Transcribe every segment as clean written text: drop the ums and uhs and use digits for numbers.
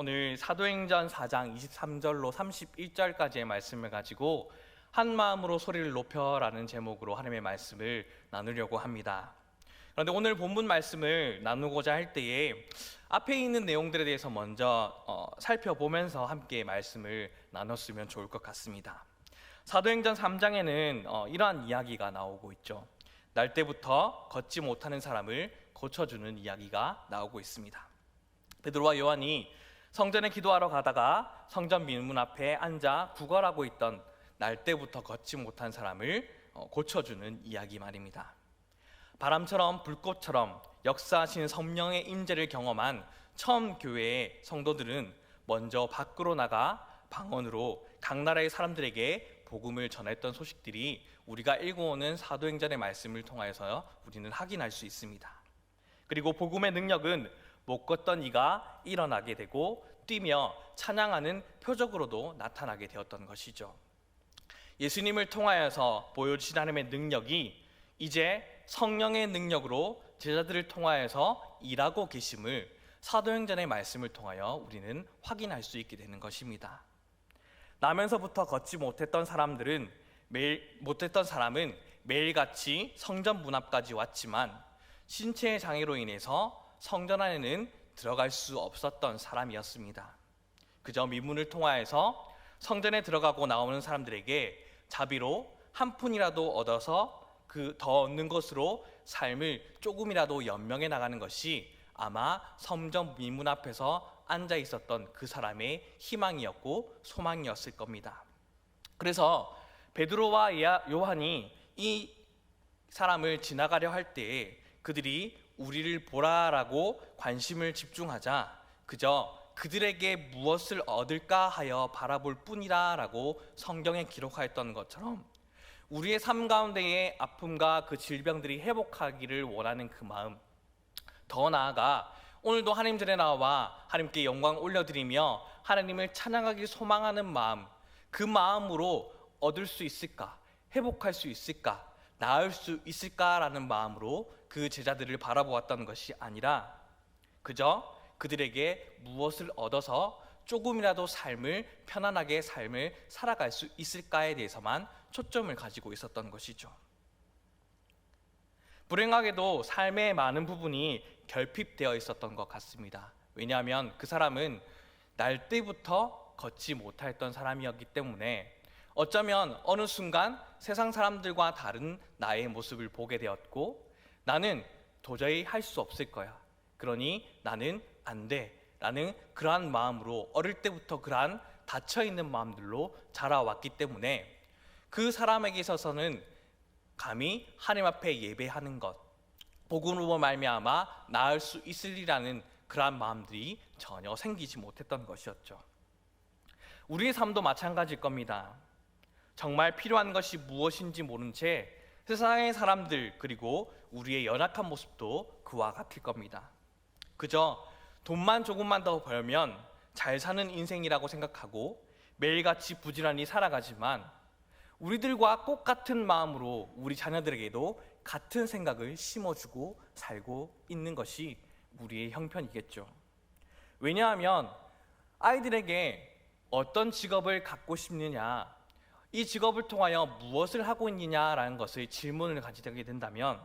오늘 사도행전 4장 23절로 31절까지의 말씀을 가지고 한 마음으로 소리를 높여라는 제목으로 하나님의 말씀을 나누려고 합니다. 그런데 오늘 본문 말씀을 나누고자 할 때에 앞에 있는 내용들에 대해서 먼저 살펴보면서 함께 말씀을 나눴으면 좋을 것 같습니다. 사도행전 3장에는 이러한 이야기가 나오고 있죠. 날 때부터 걷지 못하는 사람을 고쳐주는 이야기가 나오고 있습니다. 베드로와 요한이 성전에 기도하러 가다가 성전 민문 앞에 앉아 구걸하고 있던 날 때부터 걷지 못한 사람을 고쳐주는 이야기 말입니다. 바람처럼 불꽃처럼 역사하신 성령의 임재를 경험한 처음 교회의 성도들은 먼저 밖으로 나가 방언으로 각 나라의 사람들에게 복음을 전했던 소식들이 우리가 읽어오는 사도행전의 말씀을 통하여서 우리는 확인할 수 있습니다. 그리고 복음의 능력은 못 걷던 이가 일어나게 되고 뛰며 찬양하는 표적으로도 나타나게 되었던 것이죠. 예수님을 통하여서 보여주신 하나님의 능력이 이제 성령의 능력으로 제자들을 통하여서 일하고 계심을 사도행전의 말씀을 통하여 우리는 확인할 수 있게 되는 것입니다. 나면서부터 걷지 못했던 사람은 매일같이 성전 문 앞까지 왔지만 신체의 장애로 인해서 성전 안에는 들어갈 수 없었던 사람이었습니다. 그저 민문을 통하여서 성전에 들어가고 나오는 사람들에게 자비로 한 푼이라도 얻어서 그 더 얻는 것으로 삶을 조금이라도 연명해 나가는 것이 아마 성전 민문 앞에서 앉아 있었던 그 사람의 희망이었고 소망이었을 겁니다. 그래서 베드로와 요한이 이 사람을 지나가려 할 때에 그들이 우리를 보라라고 관심을 집중하자 그저 그들에게 무엇을 얻을까 하여 바라볼 뿐이라라고 성경에 기록하였던 것처럼 우리의 삶 가운데의 아픔과 그 질병들이 회복하기를 원하는 그 마음, 더 나아가 오늘도 하나님 전에 나와 하나님께 영광 올려드리며 하나님을 찬양하기 소망하는 마음, 그 마음으로 얻을 수 있을까, 회복할 수 있을까, 나을 수 있을까라는 마음으로 그 제자들을 바라보았던 것이 아니라 그저 그들에게 무엇을 얻어서 조금이라도 편안하게 삶을 살아갈 수 있을까에 대해서만 초점을 가지고 있었던 것이죠. 불행하게도 삶의 많은 부분이 결핍되어 있었던 것 같습니다. 왜냐하면 그 사람은 날 때부터 걷지 못했던 사람이었기 때문에 어쩌면 어느 순간 세상 사람들과 다른 나의 모습을 보게 되었고 나는 도저히 할 수 없을 거야. 그러니 나는 안 돼. 라는 그러한 마음으로 어릴 때부터 그러한 닫혀있는 마음들로 자라왔기 때문에 그 사람에게 있어서는 감히 하나님 앞에 예배하는 것, 복음으로 말미암아 나을 수 있으리라는 그러한 마음들이 전혀 생기지 못했던 것이었죠. 우리의 삶도 마찬가지일 겁니다. 정말 필요한 것이 무엇인지 모른 채 세상의 사람들 그리고 우리의 연약한 모습도 그와 같을 겁니다. 그저 돈만 조금만 더 벌면 잘 사는 인생이라고 생각하고 매일같이 부지런히 살아가지만 우리들과 똑같은 마음으로 우리 자녀들에게도 같은 생각을 심어주고 살고 있는 것이 우리의 형편이겠죠. 왜냐하면 아이들에게 어떤 직업을 갖고 싶느냐, 이 직업을 통하여 무엇을 하고 있느냐라는 것을 질문을 가지게 된다면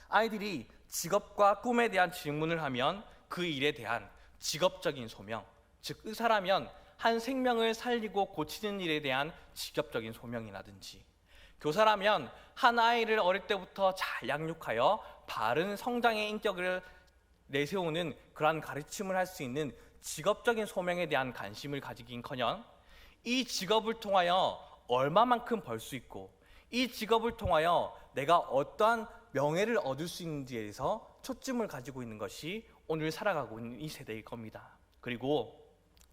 아이들이 직업과 꿈에 대한 질문을 하면 그 일에 대한 직업적인 소명, 즉 의사라면 한 생명을 살리고 고치는 일에 대한 직업적인 소명이라든지 교사라면 한 아이를 어릴 때부터 잘 양육하여 바른 성장의 인격을 내세우는 그러한 가르침을 할 수 있는 직업적인 소명에 대한 관심을 가지긴커녕 이 직업을 통하여 얼마만큼 벌 수 있고 이 직업을 통하여 내가 어떠한 명예를 얻을 수 있는지에 대해서 초점을 가지고 있는 것이 오늘 살아가고 있는 이 세대일 겁니다. 그리고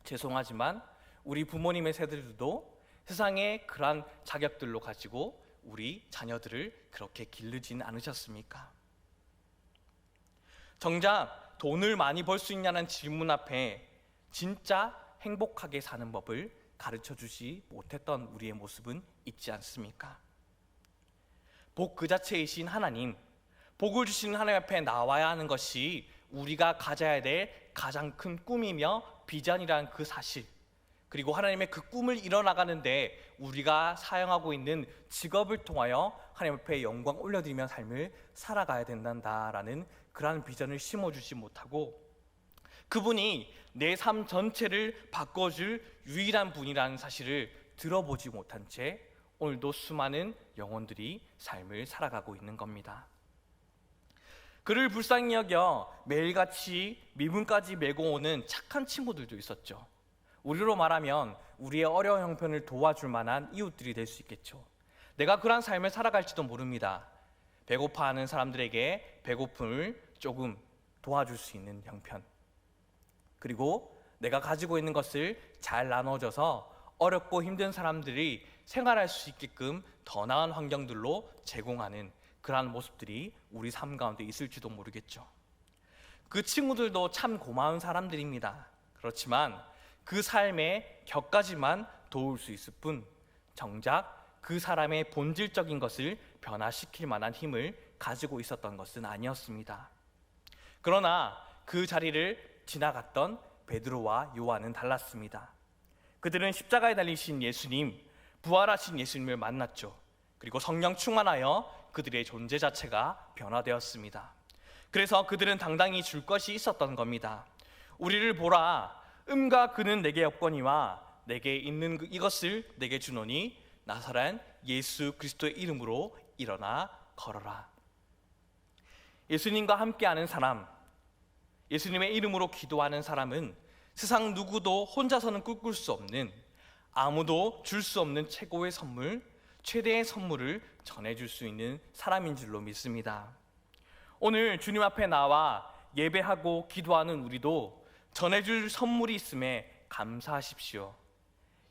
죄송하지만 우리 부모님의 세대들도 세상의 그러한 자격들로 가지고 우리 자녀들을 그렇게 기르진 않으셨습니까? 정작 돈을 많이 벌 수 있냐는 질문 앞에 진짜 행복하게 사는 법을 가르쳐 주지 못했던 우리의 모습은 있지 않습니까? 복 그 자체이신 하나님, 복을 주시는 하나님 앞에 나와야 하는 것이 우리가 가져야 될 가장 큰 꿈이며 비전이라는 그 사실, 그리고 하나님의 그 꿈을 이뤄나가는데 우리가 사용하고 있는 직업을 통하여 하나님 앞에 영광 올려드리며 삶을 살아가야 된다라는 그러한 비전을 심어주지 못하고, 그분이 내 삶 전체를 바꿔줄 유일한 분이라는 사실을 들어보지 못한 채 오늘도 수많은 영혼들이 삶을 살아가고 있는 겁니다. 그를 불쌍히 여겨 매일같이 미문까지 메고 오는 착한 친구들도 있었죠. 우리로 말하면 우리의 어려운 형편을 도와줄 만한 이웃들이 될 수 있겠죠. 내가 그런 삶을 살아갈지도 모릅니다. 배고파하는 사람들에게 배고픔을 조금 도와줄 수 있는 형편, 그리고 내가 가지고 있는 것을 잘 나눠줘서 어렵고 힘든 사람들이 생활할 수 있게끔 더 나은 환경들로 제공하는 그러한 모습들이 우리 삶 가운데 있을지도 모르겠죠. 그 친구들도 참 고마운 사람들입니다. 그렇지만 그 삶의 격가지만 도울 수 있을 뿐 정작 그 사람의 본질적인 것을 변화시킬 만한 힘을 가지고 있었던 것은 아니었습니다. 그러나 그 자리를 지나갔던 베드로와 요한은 달랐습니다. 그들은 십자가에 달리신 예수님, 부활하신 예수님을 만났죠. 그리고 성령 충만하여 그들의 존재 자체가 변화되었습니다. 그래서 그들은 당당히 줄 것이 있었던 겁니다. 우리를 보라, 음과 그는 내게 없거니와 내게 있는 이것을 내게 주노니 나사렛 예수 그리스도의 이름으로 일어나 걸어라. 예수님과 함께하는 사람, 예수님의 이름으로 기도하는 사람은 세상 누구도 혼자서는 꿈꿀 수 없는, 아무도 줄 수 없는 최고의 선물, 최대의 선물을 전해줄 수 있는 사람인 줄로 믿습니다. 오늘 주님 앞에 나와 예배하고 기도하는 우리도 전해줄 선물이 있음에 감사하십시오.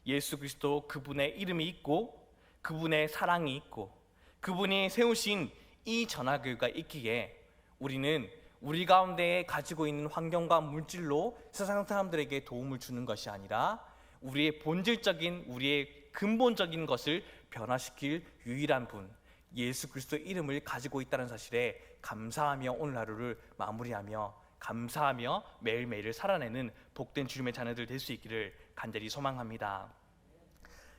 예수 그리스도 그분의 이름이 있고 그분의 사랑이 있고 그분이 세우신 이 전화교회가 있기에 우리는 우리 가운데 가지고 있는 환경과 물질로 세상 사람들에게 도움을 주는 것이 아니라 우리의 본질적인, 우리의 근본적인 것을 변화시킬 유일한 분, 예수 그리스도의 이름을 가지고 있다는 사실에 감사하며 오늘 하루를 마무리하며 감사하며 매일매일을 살아내는 복된 주님의 자녀들 될 수 있기를 간절히 소망합니다.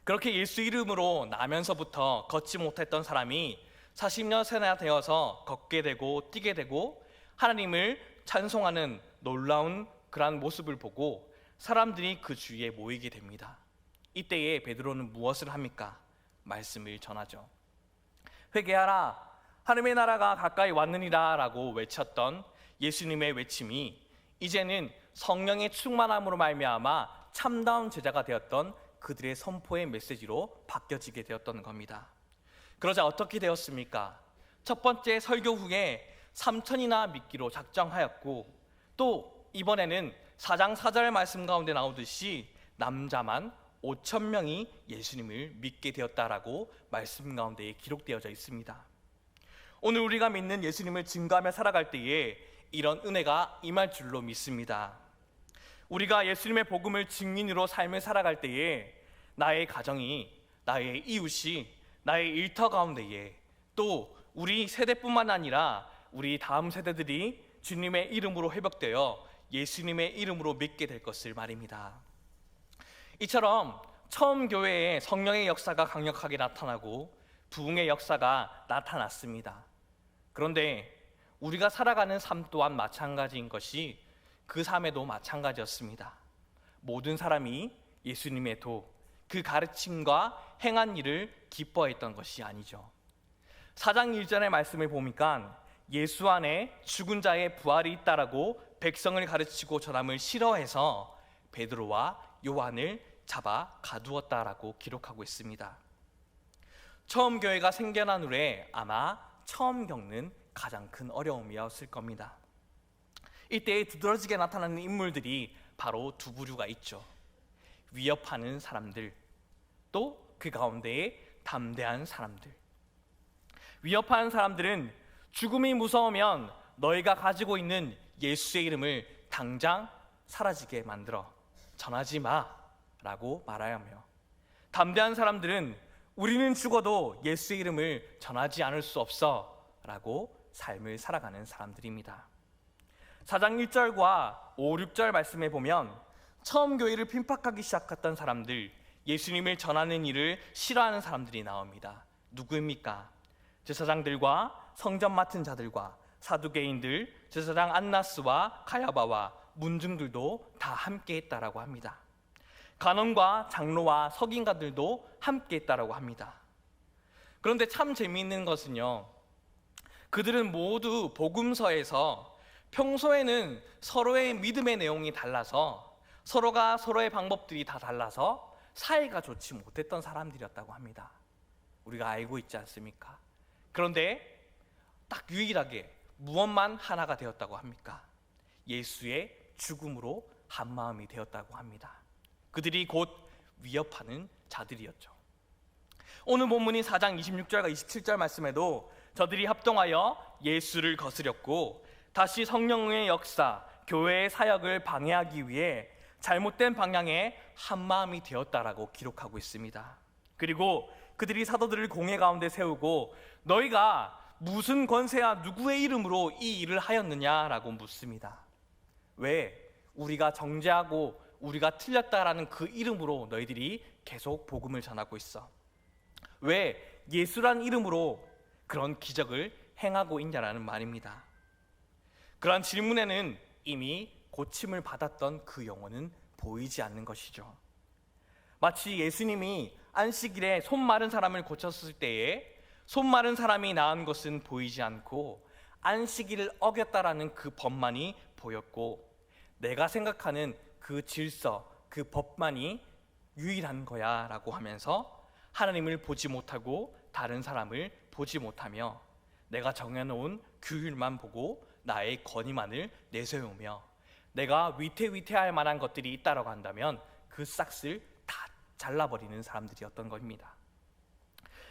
그렇게 예수 이름으로 나면서부터 걷지 못했던 사람이 40년세나 되어서 걷게 되고 뛰게 되고 하나님을 찬송하는 놀라운 그러한 모습을 보고 사람들이 그 주위에 모이게 됩니다. 이때에 베드로는 무엇을 합니까? 말씀을 전하죠. 회개하라, 하나님의 나라가 가까이 왔느니라 라고 외쳤던 예수님의 외침이 이제는 성령의 충만함으로 말미암아 참다운 제자가 되었던 그들의 선포의 메시지로 바뀌어지게 되었던 겁니다. 그러자 어떻게 되었습니까? 첫 번째 설교 후에 3,000이나 믿기로 작정하였고, 또 이번에는 4장 4절 말씀 가운데 나오듯이 남자만 5,000명이 예수님을 믿게 되었다라고 말씀 가운데 기록되어져 있습니다. 오늘 우리가 믿는 예수님을 증거하며 살아갈 때에 이런 은혜가 임할 줄로 믿습니다. 우리가 예수님의 복음을 증인으로 삶을 살아갈 때에 나의 가정이, 나의 이웃이, 나의 일터 가운데에 또 우리 세대뿐만 아니라 우리 다음 세대들이 주님의 이름으로 회복되어 예수님의 이름으로 믿게 될 것을 말입니다. 이처럼 처음 교회에 성령의 역사가 강력하게 나타나고 부흥의 역사가 나타났습니다. 그런데 우리가 살아가는 삶 또한 마찬가지인 것이 그 삶에도 마찬가지였습니다. 모든 사람이 예수님의 도, 그 가르침과 행한 일을 기뻐했던 것이 아니죠. 4장 1절의 말씀을 보니까 예수 안에 죽은 자의 부활이 있다라고 백성을 가르치고 전함을 싫어해서 베드로와 요한을 잡아 가두었다라고 기록하고 있습니다. 처음 교회가 생겨난 후에 아마 처음 겪는 가장 큰 어려움이었을 겁니다. 이때 두드러지게 나타나는 인물들이 바로 두 부류가 있죠. 위협하는 사람들, 또 그 가운데에 담대한 사람들. 위협하는 사람들은 죽음이 무서우면 너희가 가지고 있는 예수의 이름을 당장 사라지게 만들어 전하지 마 라고 말하며, 담대한 사람들은 우리는 죽어도 예수의 이름을 전하지 않을 수 없어 라고 삶을 살아가는 사람들입니다. 4장 1절과 5, 6절 말씀에 보면 처음 교회를 핍박하기 시작했던 사람들, 예수님을 전하는 일을 싫어하는 사람들이 나옵니다. 누구입니까? 제사장들과 성전 맡은 자들과 사두개인들, 제사장 안나스와 가야바와 문중들도 다 함께 했다라고 합니다. 간원과 장로와 석인가들도 함께 했다라고 합니다. 그런데 참 재미있는 것은요, 그들은 모두 복음서에서 평소에는 서로의 믿음의 내용이 달라서, 서로가 서로의 방법들이 다 달라서 사이가 좋지 못했던 사람들이었다고 합니다. 우리가 알고 있지 않습니까? 그런데 딱 유일하게 무엇만 하나가 되었다고 합니까? 예수의 죽음으로 한마음이 되었다고 합니다. 그들이 곧 위협하는 자들이었죠. 오늘 본문인 4장 26절과 27절 말씀에도 저들이 합동하여 예수를 거스렸고 다시 성령의 역사, 교회의 사역을 방해하기 위해 잘못된 방향에 한마음이 되었다라고 기록하고 있습니다. 그리고 그들이 사도들을 공회 가운데 세우고 너희가 무슨 권세와 누구의 이름으로 이 일을 하였느냐라고 묻습니다. 왜? 우리가 정죄하고 우리가 틀렸다라는 그 이름으로 너희들이 계속 복음을 전하고 있어. 왜 예수란 이름으로 그런 기적을 행하고 있냐라는 말입니다. 그러한 질문에는 이미 고침을 받았던 그 영혼은 보이지 않는 것이죠. 마치 예수님이 안식일에 손 마른 사람을 고쳤을 때에 손 마른 사람이 나은 것은 보이지 않고 안식일을 어겼다라는 그 법만이 보였고 내가 생각하는 그 질서, 그 법만이 유일한 거야 라고 하면서 하나님을 보지 못하고 다른 사람을 보지 못하며 내가 정해놓은 규율만 보고 나의 권위만을 내세우며 내가 위태위태할 만한 것들이 있다라고 한다면 그 싹을 다 잘라버리는 사람들이었던 겁니다.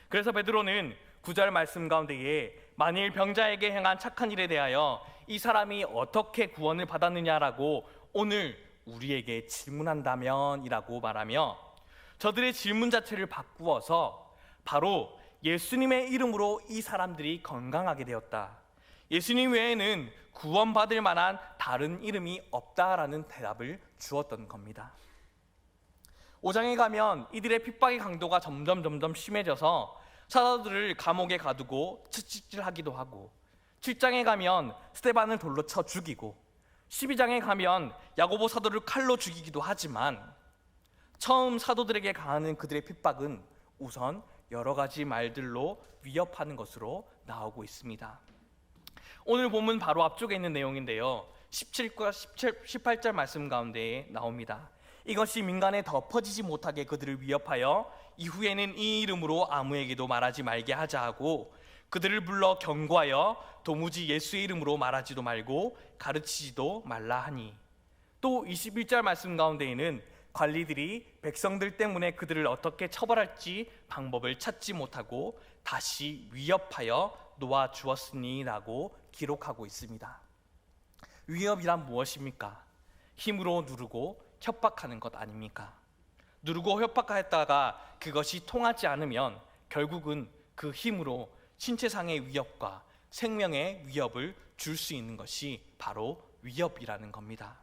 그래서 베드로는 9절 말씀 가운데에 만일 병자에게 행한 착한 일에 대하여 이 사람이 어떻게 구원을 받았느냐라고 오늘 우리에게 질문한다면 이라고 말하며 저들의 질문 자체를 바꾸어서 바로 예수님의 이름으로 이 사람들이 건강하게 되었다, 예수님 외에는 구원받을 만한 다른 이름이 없다라는 대답을 주었던 겁니다. 5장에 가면 이들의 핍박의 강도가 점점 심해져서 사도들을 감옥에 가두고 채찍질하기도 하고, 7장에 가면 스데반을 돌로 쳐 죽이고, 12장에 가면 야고보 사도를 칼로 죽이기도 하지만 처음 사도들에게 가하는 그들의 핍박은 우선 여러 가지 말들로 위협하는 것으로 나오고 있습니다. 오늘 본문 바로 앞쪽에 있는 내용인데요, 17과 18절 말씀 가운데에 나옵니다. 이것이 민간에 덮어지지 못하게 그들을 위협하여 이후에는 이 이름으로 아무에게도 말하지 말게 하자 하고 그들을 불러 경고하여 도무지 예수의 이름으로 말하지도 말고 가르치지도 말라 하니, 또 21절 말씀 가운데에는 관리들이 백성들 때문에 그들을 어떻게 처벌할지 방법을 찾지 못하고 다시 위협하여 놓아주었으니 라고 기록하고 있습니다. 위협이란 무엇입니까? 힘으로 누르고 협박하는 것 아닙니까? 누르고 협박했다가 그것이 통하지 않으면 결국은 그 힘으로 신체상의 위협과 생명의 위협을 줄 수 있는 것이 바로 위협이라는 겁니다.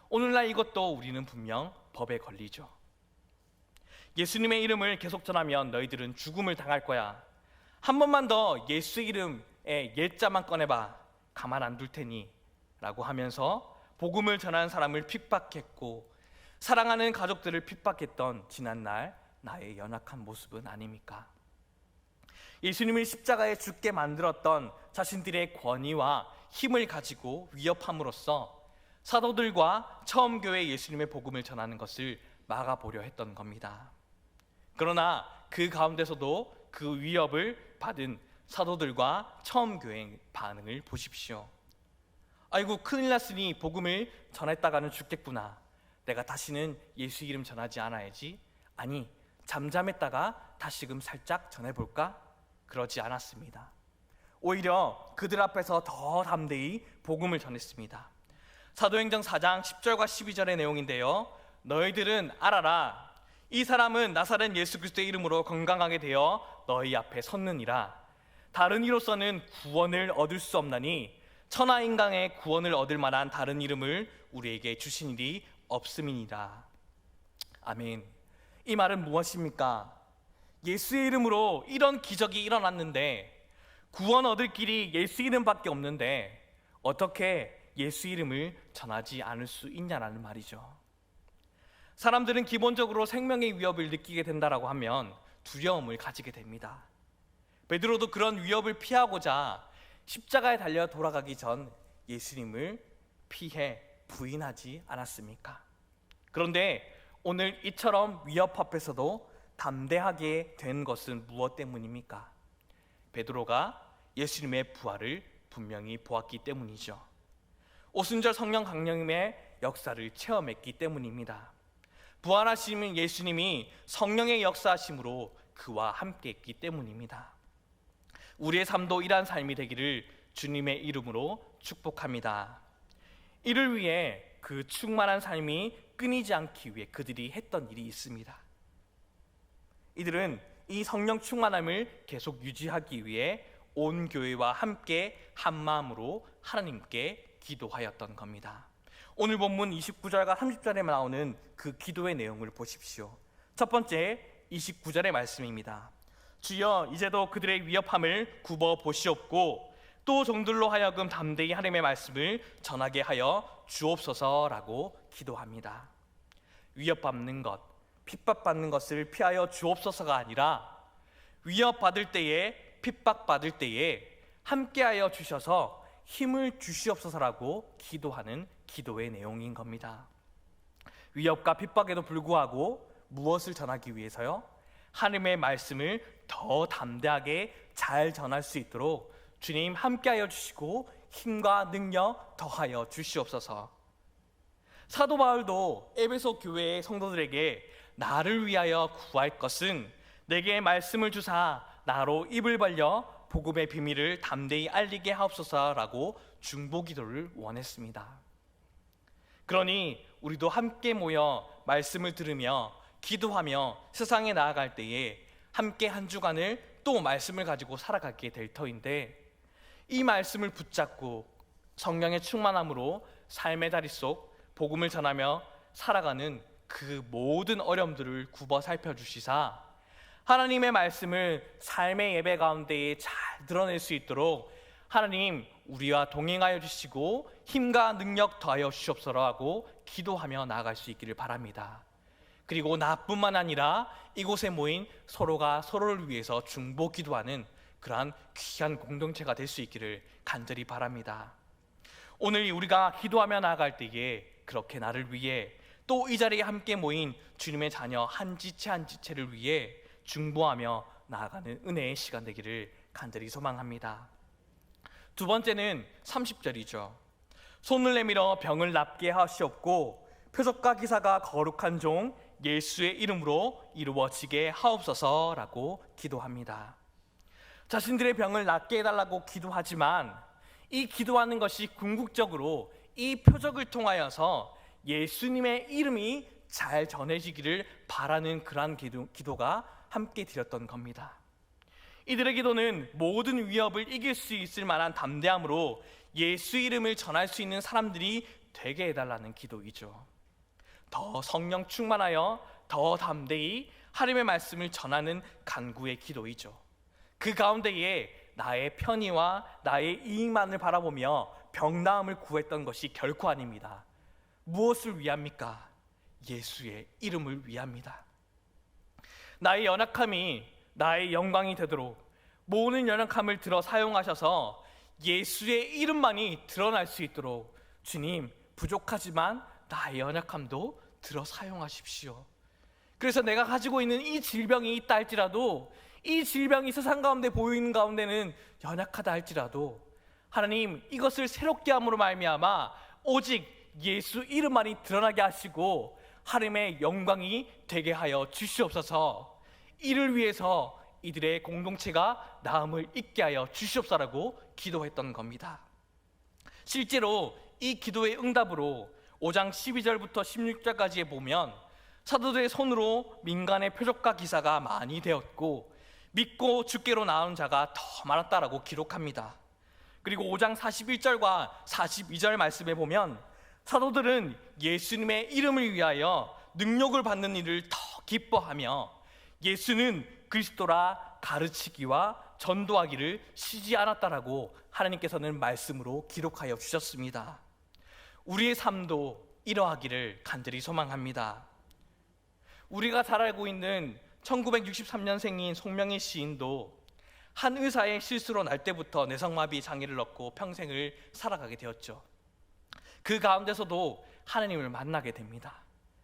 오늘날 이것도 우리는 분명 법에 걸리죠. 예수님의 이름을 계속 전하면 너희들은 죽음을 당할 거야. 한 번만 더 예수 이름의 예자만 꺼내봐. 가만 안 둘 테니 라고 하면서 복음을 전하는 사람을 핍박했고 사랑하는 가족들을 핍박했던 지난날 나의 연약한 모습은 아닙니까? 예수님을 십자가에 죽게 만들었던 자신들의 권위와 힘을 가지고 위협함으로써 사도들과 처음 교회 예수님의 복음을 전하는 것을 막아보려 했던 겁니다. 그러나 그 가운데서도 그 위협을 받은 사도들과 처음 교회의 반응을 보십시오. 아이고 큰일 났으니 복음을 전했다가는 죽겠구나. 내가 다시는 예수 이름 전하지 않아야지. 아니 잠잠했다가 다시금 살짝 전해볼까? 그러지 않았습니다. 오히려 그들 앞에서 더 담대히 복음을 전했습니다. 사도행전 4장 10절과 12절의 내용인데요, 너희들은 알아라. 이 사람은 나사렛 예수 그리스도의 이름으로 건강하게 되어 너희 앞에 섰느니라. 다른 이로서는 구원을 얻을 수 없나니 천하인간의 구원을 얻을 만한 다른 이름을 우리에게 주신 일이 없음이니라. 아멘. 이 말은 무엇입니까? 예수의 이름으로 이런 기적이 일어났는데, 구원 얻을 길이 예수 이름밖에 없는데 어떻게 예수 이름을 전하지 않을 수 있냐라는 말이죠. 사람들은 기본적으로 생명의 위협을 느끼게 된다라고 하면 두려움을 가지게 됩니다. 베드로도 그런 위협을 피하고자 십자가에 달려 돌아가기 전 예수님을 피해 부인하지 않았습니까? 그런데 오늘 이처럼 위협 앞에서도 담대하게 된 것은 무엇 때문입니까? 베드로가 예수님의 부활을 분명히 보았기 때문이죠. 오순절 성령 강림의 역사를 체험했기 때문입니다. 부활하신 예수님이 성령의 역사하심으로 그와 함께 했기 때문입니다. 우리의 삶도 이러한 삶이 되기를 주님의 이름으로 축복합니다. 이를 위해 그 충만한 삶이 끊이지 않기 위해 그들이 했던 일이 있습니다. 이들은 이 성령 충만함을 계속 유지하기 위해 온 교회와 함께 한 마음으로 하나님께 기도하였던 겁니다. 오늘 본문 29절과 30절에 나오는 그 기도의 내용을 보십시오. 첫 번째 29절의 말씀입니다. 주여 이제도 그들의 위협함을 굽어 보시옵고 또 종들로 하여금 담대히 하나님의 말씀을 전하게 하여 주옵소서라고 기도합니다. 위협받는 것, 핍박받는 것을 피하여 주옵소서가 아니라 위협받을 때에, 핍박받을 때에 함께하여 주셔서 힘을 주시옵소서라고 기도하는 기도의 내용인 겁니다. 위협과 핍박에도 불구하고 무엇을 전하기 위해서요? 하나님의 말씀을 더 담대하게 잘 전할 수 있도록 주님 함께하여 주시고 힘과 능력 더하여 주시옵소서. 사도 바울도 에베소 교회의 성도들에게 나를 위하여 구할 것은 내게 말씀을 주사 나로 입을 벌려 복음의 비밀을 담대히 알리게 하옵소서라고 중보기도를 원했습니다. 그러니 우리도 함께 모여 말씀을 들으며 기도하며 세상에 나아갈 때에 함께 한 주간을 또 말씀을 가지고 살아가게 될 터인데, 이 말씀을 붙잡고 성령의 충만함으로 삶의 다리 속 복음을 전하며 살아가는 그 모든 어려움들을 굽어 살펴주시사 하나님의 말씀을 삶의 예배 가운데에 잘 드러낼 수 있도록 하나님 우리와 동행하여 주시고 힘과 능력 더하여 주시옵소서라고 기도하며 나아갈 수 있기를 바랍니다. 그리고 나뿐만 아니라 이곳에 모인 서로가 서로를 위해서 중보 기도하는 그러한 귀한 공동체가 될 수 있기를 간절히 바랍니다. 오늘 우리가 기도하며 나아갈 때에 그렇게 나를 위해 또 이 자리에 함께 모인 주님의 자녀 한 지체 한 지체를 위해 중보하며 나아가는 은혜의 시간 되기를 간절히 소망합니다. 두 번째는 30절이죠. 손을 내밀어 병을 낫게 하시옵고 표적과 기사가 거룩한 종 예수의 이름으로 이루어지게 하옵소서라고 기도합니다. 자신들의 병을 낫게 해달라고 기도하지만 이 기도하는 것이 궁극적으로 이 표적을 통하여서 예수님의 이름이 잘 전해지기를 바라는 그러한 기도가 함께 드렸던 겁니다. 이들의 기도는 모든 위협을 이길 수 있을 만한 담대함으로 예수 이름을 전할 수 있는 사람들이 되게 해달라는 기도이죠. 더 성령 충만하여 더 담대히 하나님의 말씀을 전하는 간구의 기도이죠. 그 가운데에 나의 편의와 나의 이익만을 바라보며 병 나음을 구했던 것이 결코 아닙니다. 무엇을 위함입니까? 예수의 이름을 위함입니다. 나의 연약함이 나의 영광이 되도록 모든 연약함을 들어 사용하셔서 예수의 이름만이 드러날 수 있도록 주님, 부족하지만 나의 연약함도 들어 사용하십시오. 그래서 내가 가지고 있는 이 질병이 있다 할지라도, 이 질병이 세상 가운데 보이는 가운데는 연약하다 할지라도 하나님 이것을 새롭게 함으로 말미암아 오직 예수 이름만이 드러나게 하시고 하나님의 영광이 되게 하여 주시옵소서. 이를 위해서 이들의 공동체가 나음을 잊게 하여 주시옵소서라고 기도했던 겁니다. 실제로 이 기도의 응답으로 5장 12절부터 16절까지에 보면 사도들의 손으로 민간의 표적과 기사가 많이 되었고 믿고 주께로 나온 자가 더 많았다라고 기록합니다. 그리고 5장 41절과 42절 말씀에 보면 사도들은 예수님의 이름을 위하여 능력을 받는 일을 더 기뻐하며 예수는 그리스도라 가르치기와 전도하기를 쉬지 않았다라고 하나님께서는 말씀으로 기록하여 주셨습니다. 우리의 삶도 이러하기를 간절히 소망합니다. 우리가 잘 알고 있는 1963년생인 송명희 시인도 한 의사의 실수로 날 때부터 뇌성마비 장애를 얻고 평생을 살아가게 되었죠. 그 가운데서도 하나님을 만나게 됩니다.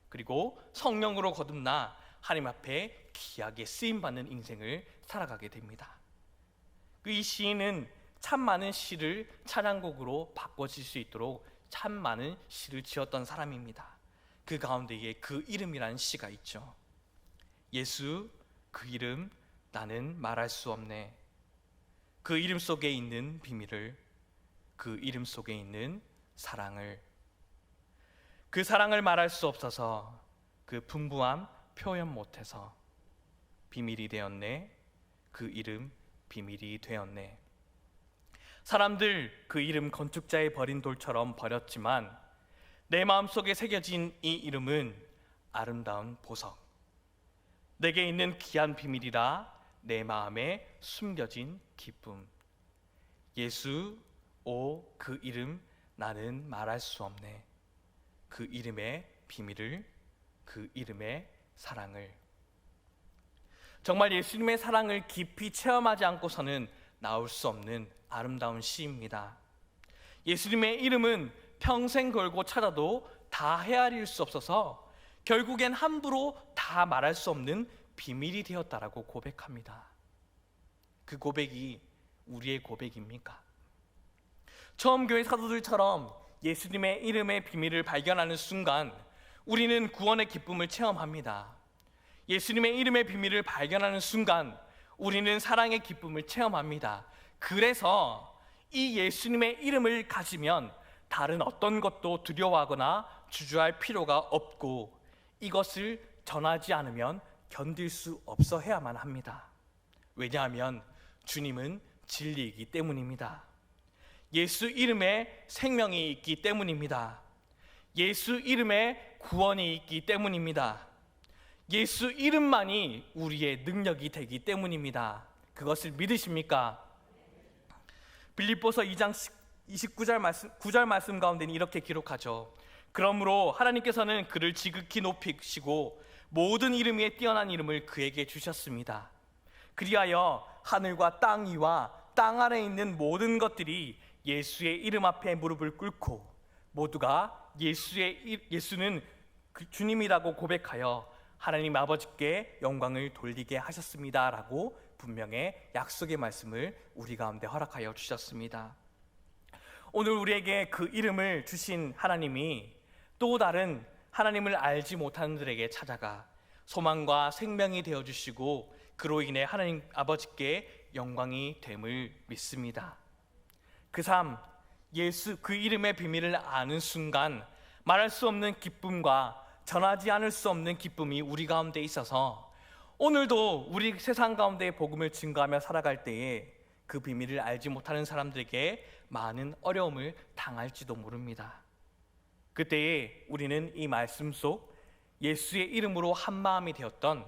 그리고 성령으로 거듭나 하나님 앞에 귀하게 쓰임받는 인생을 살아가게 됩니다. 이 시인은 참 많은 시를 찬양곡으로 바꿔질 수 있도록 참 많은 시를 지었던 사람입니다. 그 가운데에 그 이름이라는 시가 있죠. 예수, 그 이름 나는 말할 수 없네. 그 이름 속에 있는 비밀을, 그 이름 속에 있는 사랑을, 그 사랑을 말할 수 없어서 그 풍부함 표현 못해서 비밀이 되었네. 그 이름 비밀이 되었네. 사람들 그 이름 건축자의 버린 돌처럼 버렸지만 내 마음속에 새겨진 이 이름은 아름다운 보석, 내게 있는 귀한 비밀이라 내 마음에 숨겨진 기쁨. 예수, 오 그 이름 나는 말할 수 없네. 그 이름의 비밀을, 그 이름의 사랑을. 정말 예수님의 사랑을 깊이 체험하지 않고서는 나올 수 없는 아름다운 시입니다. 예수님의 이름은 평생 걸고 찾아도 다 헤아릴 수 없어서 결국엔 함부로 다 말할 수 없는 비밀이 되었다라고 고백합니다. 그 고백이 우리의 고백입니까? 처음 교회 사도들처럼 예수님의 이름의 비밀을 발견하는 순간 우리는 구원의 기쁨을 체험합니다. 예수님의 이름의 비밀을 발견하는 순간 우리는 사랑의 기쁨을 체험합니다. 그래서 이 예수님의 이름을 가지면 다른 어떤 것도 두려워하거나 주저할 필요가 없고 이것을 전하지 않으면 견딜 수 없어 해야만 합니다. 왜냐하면 주님은 진리이기 때문입니다. 예수 이름에 생명이 있기 때문입니다. 예수 이름에 구원이 있기 때문입니다. 예수 이름만이 우리의 능력이 되기 때문입니다. 그것을 믿으십니까? 빌립보서 2장 9절 말씀 가운데는 이렇게 기록하죠. 그러므로 하나님께서는 그를 지극히 높이시고 모든 이름 위에 뛰어난 이름을 그에게 주셨습니다. 그리하여 하늘과 땅 위와 땅 아래에 있는 모든 것들이 예수의 이름 앞에 무릎을 꿇고 모두가 예수는 주님이라고 고백하여 하나님 아버지께 영광을 돌리게 하셨습니다 라고 분명히 약속의 말씀을 우리 가운데 허락하여 주셨습니다. 오늘 우리에게 그 이름을 주신 하나님이 또 다른 하나님을 알지 못하는 들에게 찾아가 소망과 생명이 되어주시고 그로 인해 하나님 아버지께 영광이 됨을 믿습니다. 그 삶, 예수 그 이름의 비밀을 아는 순간 말할 수 없는 기쁨과 전하지 않을 수 없는 기쁨이 우리 가운데 있어서 오늘도 우리 세상 가운데 복음을 증거하며 살아갈 때에 그 비밀을 알지 못하는 사람들에게 많은 어려움을 당할지도 모릅니다. 그때에 우리는 이 말씀 속 예수의 이름으로 한마음이 되었던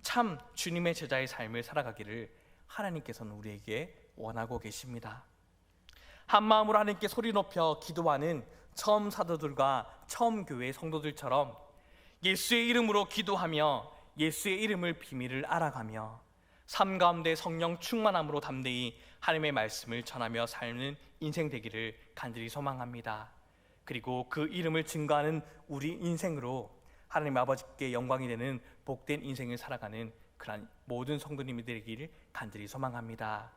참 주님의 제자의 삶을 살아가기를 하나님께서는 우리에게 원하고 계십니다. 한마음으로 하나님께 소리 높여 기도하는 처음 사도들과 처음 교회 성도들처럼 예수의 이름으로 기도하며 예수의 이름을 비밀을 알아가며 삶 가운데 성령 충만함으로 담대히 하나님의 말씀을 전하며 사는 인생 되기를 간절히 소망합니다. 그리고 그 이름을 증거하는 우리 인생으로 하나님 아버지께 영광이 되는 복된 인생을 살아가는 그런 모든 성도님이 되기를 간절히 소망합니다.